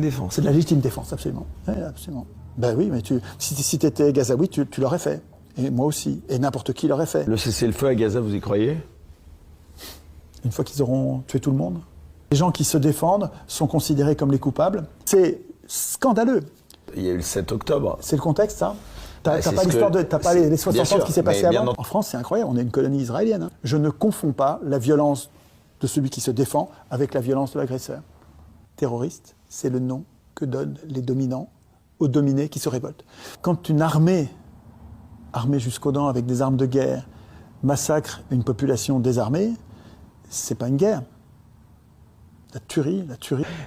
Défense. C'est de la légitime défense, absolument. Ouais, absolument. Ben oui, mais si tu étais gazaoui, tu l'aurais fait. Et moi aussi. Et n'importe qui l'aurait fait. Le cessez-le-feu à Gaza, vous y croyez? Une fois qu'ils auront tué tout le monde. Les gens qui se défendent sont considérés comme les coupables. C'est scandaleux. Il y a eu le 7 octobre. C'est le contexte, ça. T'as c'est pas ce l'histoire que- t'as pas les 60 ans qui s'est passé mais bien avant. En France, c'est incroyable, on est une colonie israélienne. Hein. Je ne confonds pas la violence de celui qui se défend avec la violence de l'agresseur. Terroriste, c'est le nom que donnent les dominants aux dominés qui se révoltent. Quand une armée jusqu'aux dents avec des armes de guerre, massacre une population désarmée, c'est pas une guerre. La tuerie.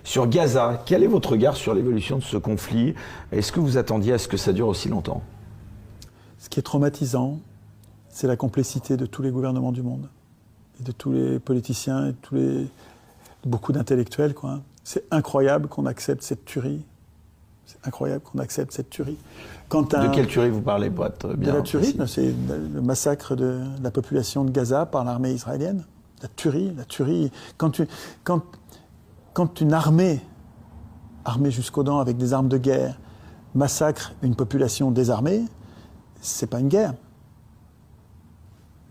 Sur Gaza, quel est votre regard sur l'évolution de ce conflit? Est-ce que vous attendiez à ce que ça dure aussi longtemps? Ce qui est traumatisant, c'est la complicité de tous les gouvernements du monde, et de tous les politiciens, et de beaucoup d'intellectuels, quoi. C'est incroyable qu'on accepte cette tuerie. C'est incroyable qu'on accepte cette tuerie. De quelle tuerie vous parlez, pour être bien de la tuerie, précis? c'est le massacre de la population de Gaza par l'armée israélienne. La tuerie. Quand une armée jusqu'aux dents avec des armes de guerre, massacre une population désarmée, c'est pas une guerre.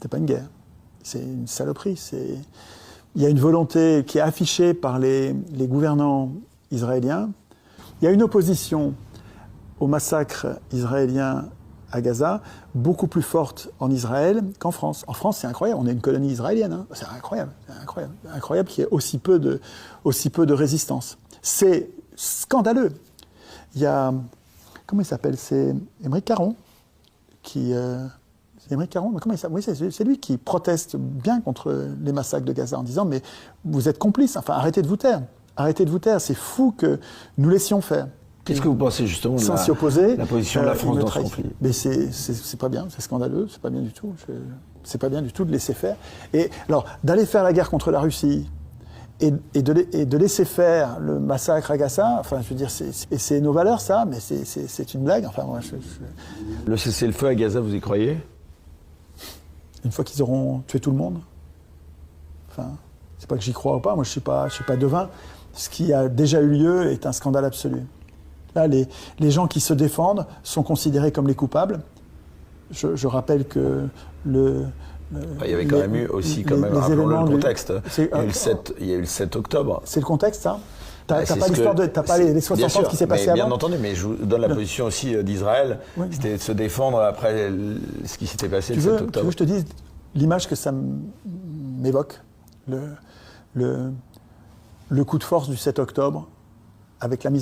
C'est pas une guerre. C'est une saloperie. Il y a une volonté qui est affichée par les gouvernants israéliens. Il y a une opposition au massacre israélien à Gaza, beaucoup plus forte en Israël qu'en France. En France, c'est incroyable, on est une colonie israélienne. Hein. C'est incroyable qu'il y ait aussi peu de résistance. C'est scandaleux. Il y a, comment il s'appelle? C'est Émeric Caron qui... c'est Émeric Caron, comment il s'appelle? Oui, c'est lui qui proteste bien contre les massacres de Gaza en disant « mais vous êtes complices, enfin arrêtez de vous taire. Arrêtez de vous taire, c'est fou que nous laissions faire. » Qu'est-ce que vous pensez justement sans s'y opposer, la position de la France dans ce conflit? Mais c'est pas bien, c'est scandaleux, c'est pas bien du tout. C'est pas bien du tout de laisser faire. Et alors, d'aller faire la guerre contre la Russie et de laisser faire le massacre à Gaza, enfin, je veux dire, c'est nos valeurs, ça, mais c'est une blague. Enfin, moi, Le cessez-le-feu à Gaza, vous y croyez? Une fois qu'ils auront tué tout le monde, enfin, c'est pas que j'y crois ou pas, moi je suis pas devin. Ce qui a déjà eu lieu est un scandale absolu. Là, les gens qui se défendent sont considérés comme les coupables. Je rappelle que Il y avait quand même eu aussi, rappelons-le, le contexte. Il y a eu le 7 octobre. C'est le contexte, ça? T'as pas les 60 ans qui s'est passé avant? Bien entendu, mais je vous donne la position aussi d'Israël. Oui. C'était de se défendre après ce qui s'était passé le 7 octobre. Tu veux que je te dise l'image que ça m'évoque? Le coup de force du 7 octobre avec la mise